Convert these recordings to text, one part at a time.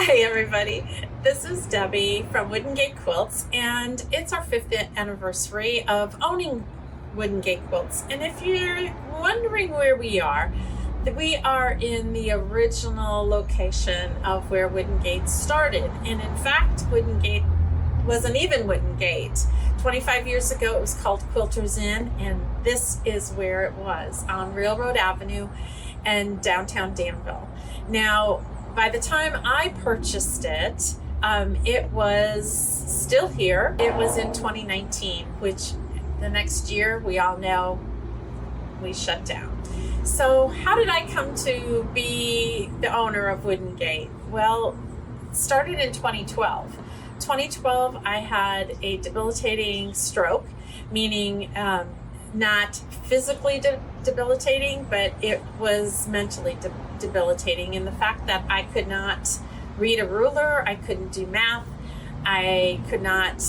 Hi everybody, this is Debbie from Wooden Gate Quilts, and it's our 5th anniversary of owning Wooden Gate Quilts. And if you're wondering where we are in the original location of where Wooden Gate started. And in fact, Wooden Gate wasn't even Wooden Gate. 25 years ago it was called Quilters Inn, and this is where it was, on Railroad Avenue in downtown Danville. Now, by the time I purchased it, it was still here. It was in 2019, which the next year, we all know, we shut down. So how did I come to be the owner of Wooden Gate? Well, it started in 2012. 2012, I had a debilitating stroke, meaning not physically debilitating, but it was mentally debilitating in the fact that I could not read a ruler, I couldn't do math, I could not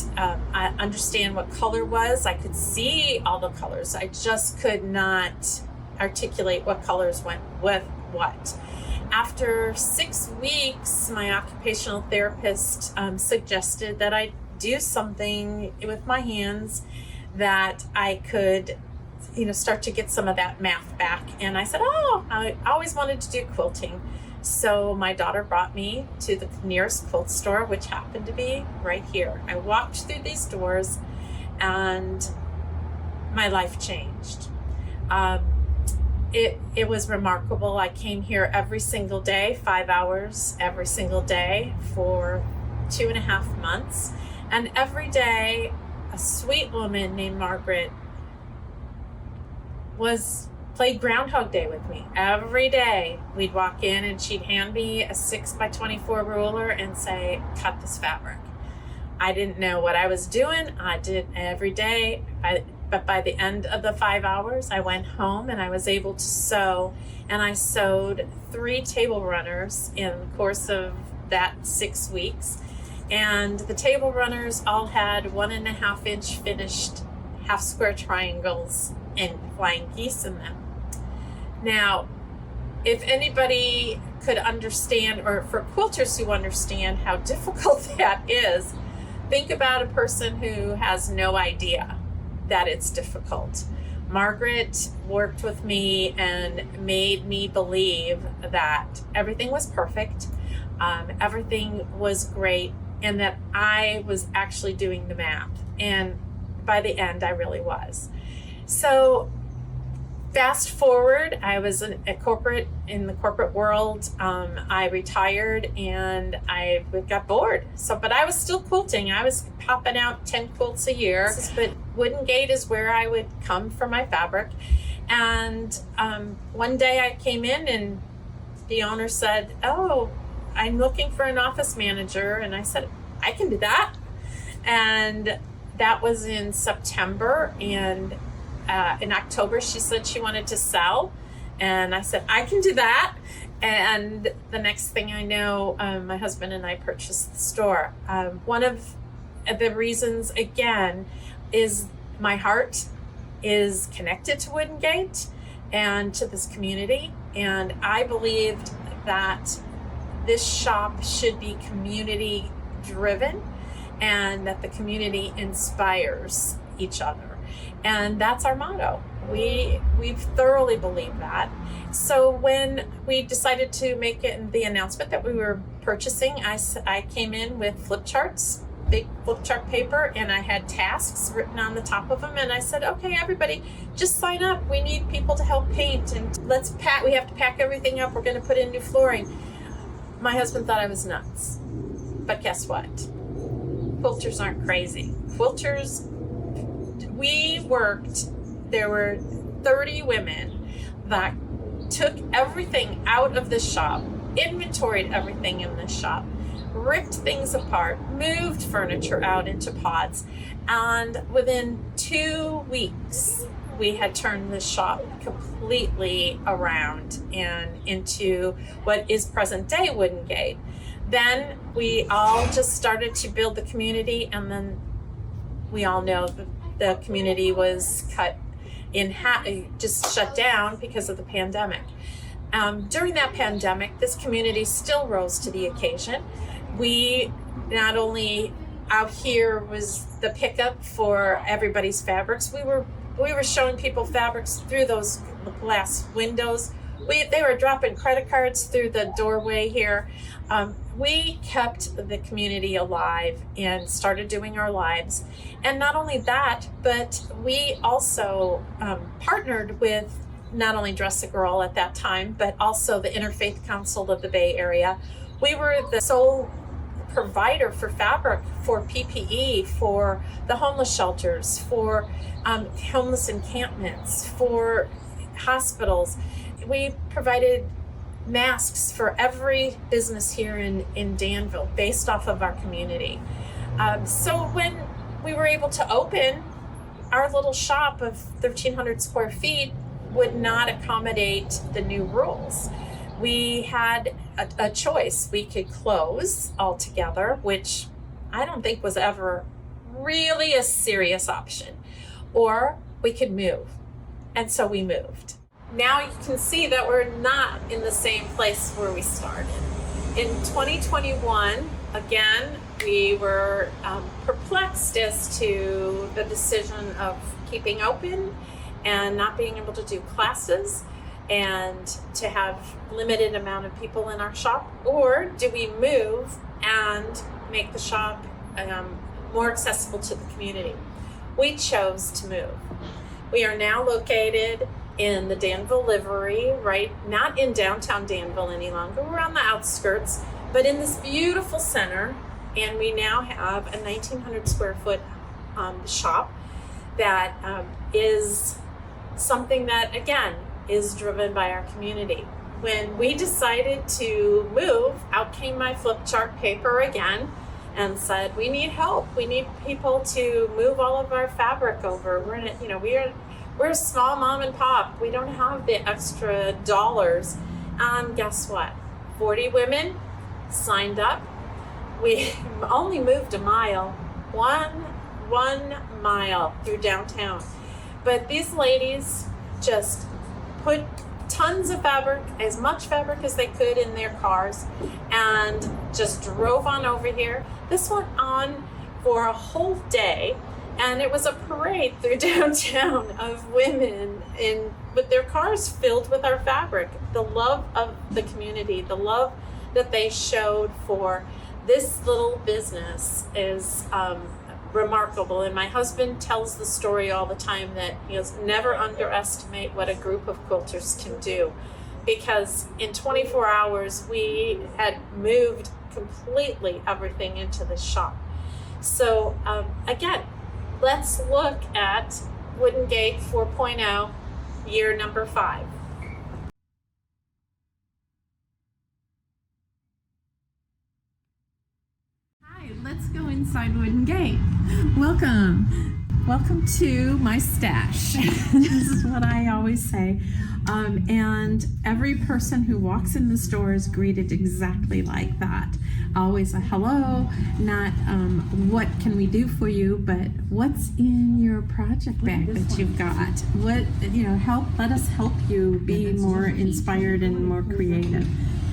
understand what color was. I could see all the colors, I just could not articulate what colors went with what. After 6 weeks, my occupational therapist suggested that I do something with my hands that I could, start to get some of that math back. And I said, I always wanted to do quilting. So my daughter brought me to the nearest quilt store, which happened to be right here. I walked through these doors and my life changed. It was remarkable. I came here every single day, 5 hours every single day for 2.5 months. And every day, a sweet woman named Margaret played Groundhog Day with me. Every day we'd walk in and she'd hand me a 6x24 ruler and say, cut this fabric. I didn't know what I was doing. I did every day. But by the end of the 5 hours, I went home and I was able to sew. And I sewed 3 table runners in the course of that 6 weeks. And the table runners all had 1.5 inch finished half square triangles and flying geese in them. Now, if anybody could understand, or for quilters who understand how difficult that is, think about a person who has no idea that it's difficult. Margaret worked with me and made me believe that everything was perfect, everything was great, and that I was actually doing the math. And by the end, I really was. So fast forward, I was in the corporate world. I retired and I got bored. But I was still quilting. I was popping out 10 quilts a year. But Wooden Gate is where I would come for my fabric. And one day I came in and the owner said, I'm looking for an office manager. And I said, I can do that. And that was in September. And in October, she said she wanted to sell. And I said, I can do that. And the next thing I know, my husband and I purchased the store. One of the reasons, again, is my heart is connected to Wooden Gate and to this community. And I believed that this shop should be community driven and that the community inspires each other. And that's our motto. We thoroughly believe that. So when we decided to make it the announcement that we were purchasing, I came in with flip charts, big flip chart paper, and I had tasks written on the top of them. And I said, okay, everybody, just sign up. We need people to help paint, and let's pack. We have to pack everything up. We're going to put in new flooring. My husband thought I was nuts. But guess what? Quilters aren't crazy. Quilters, there were 30 women that took everything out of the shop, inventoried everything in the shop, ripped things apart, moved furniture out into pods, and within 2 weeks, we had turned the shop completely around and into what is present day Wooden Gate. Then we all just started to build the community, and then we all know that the community was cut in half, just shut down because of the pandemic. During that pandemic, this community still rose to the occasion. We not only out here was the pickup for everybody's fabrics, we were showing people fabrics through those glass windows. They were dropping credit cards through the doorway here. We kept the community alive and started doing our lives. And not only that, but we also partnered with not only Dress a Girl at that time, but also the Interfaith Council of the Bay Area. We were the sole provider for fabric, for PPE, for the homeless shelters, for homeless encampments, for hospitals. We provided masks for every business here in Danville based off of our community. So when we were able to open, our little shop of 1,300 square feet would not accommodate the new rules. We had a choice. We could close altogether, which I don't think was ever really a serious option, or we could move. And so we moved. Now you can see that we're not in the same place where we started. In 2021, again, we were perplexed as to the decision of keeping open and not being able to do classes and to have limited amount of people in our shop, or do we move and make the shop more accessible to the community? We chose to move. We are now located in the Danville livery, right? Not in downtown Danville any longer. We're on the outskirts, but in this beautiful center, and we now have a 1,900 square foot shop that is something that, again, is driven by our community. When we decided to move, out came my flip chart paper again and said, we need help. We need people to move all of our fabric over. We're a small mom and pop. We don't have the extra dollars. And guess what? 40 women signed up. We only moved a mile, one mile through downtown. But these ladies just put tons of fabric, as much fabric as they could in their cars, and just drove on over here. This went on for a whole day, and it was a parade through downtown of women with their cars filled with our fabric. The love of the community, the love that they showed for this little business is remarkable. And my husband tells the story all the time that he goes, never underestimate what a group of quilters can do, because in 24 hours we had moved completely everything into the shop. So again, let's look at Wooden Gate 4.0, year number 5. Let's go inside Wooden Gate. Welcome to my stash. This is what I always say. And every person who walks in this door is greeted exactly like that. Always a hello, not what can we do for you, but what's in your project bag that you've got? What, let us help you be more inspired and more creative.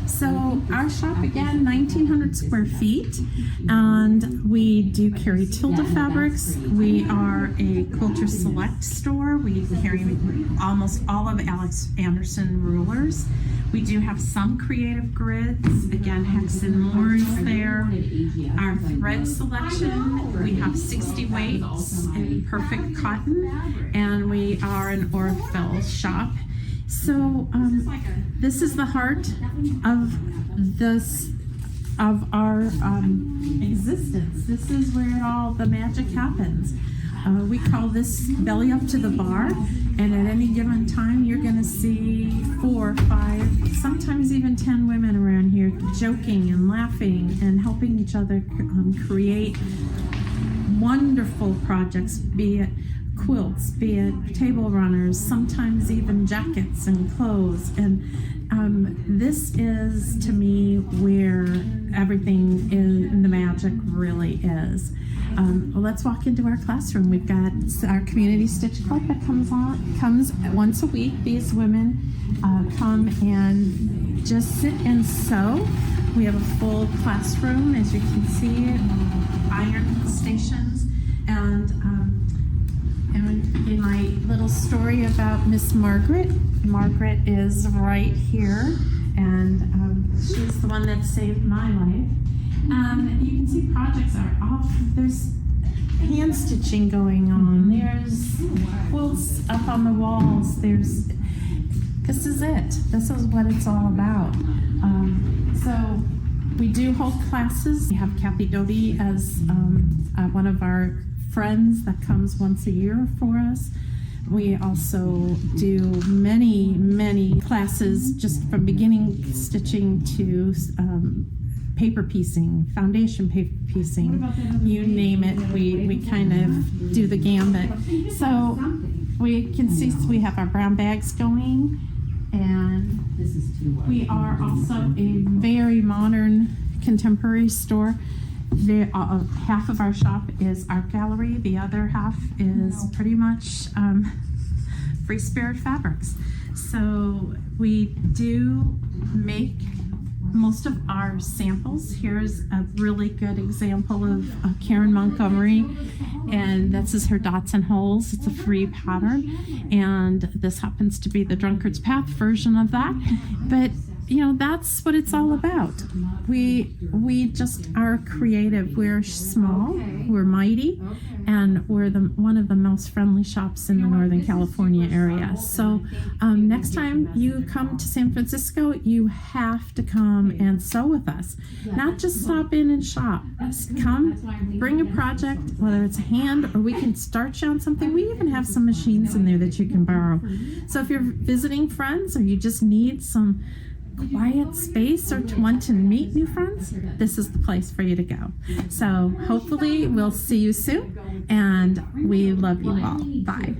So our shop, again, 1,900 square feet, and we do carry Tilda fabrics. We are a Quilter Select store. We carry almost all of Alex Anderson rulers. We do have some creative grids. Again, Hex and More is there. Our thread selection, we have 60 weights in perfect cotton, and we are an Orfel shop. So this is the heart of our existence. This is where all the magic happens. We call this belly up to the bar, and at any given time you're going to see 4, 5, sometimes even 10 women around here joking and laughing and helping each other create wonderful projects, be it quilts, be it table runners, sometimes even jackets and clothes. And this is, to me, where everything in the magic really is. Well, let's walk into our classroom. We've got our community stitch club that comes once a week. These women come and just sit and sew. We have a full classroom, as you can see, iron stations, and in my little story about Miss Margaret is right here, and she's the one that saved my life. And you can see projects are off. There's hand stitching going on. There's quilts up on the walls. This is it. This is what it's all about. So we do hold classes. We have Kathy Debi as one of our friends that comes once a year for us. We also do many classes just from beginning stitching to paper piecing, foundation paper piecing, you name it, we kind of do the gambit. So we can see we have our brown bags going, and we are also a very modern contemporary store. Half of our shop is art gallery, the other half is pretty much free spirit fabrics. So we do make most of our samples. Here's a really good example of Karen Montgomery, and this is her dots and holes. It's a free pattern, and this happens to be the Drunkard's Path version of that. But you know, that's what it's all about. We just are creative. We're small, we're mighty, and we're one of the most friendly shops in the Northern California area. So next time you come to San Francisco, you have to come and sew with us. Not just stop in and shop. Come, bring a project, whether it's a hand or we can start you on something. We even have some machines in there that you can borrow. So if you're visiting friends or you just need some quiet space or to want to meet new friends, this is the place for you to go. So hopefully we'll see you soon, and we love you all. Bye.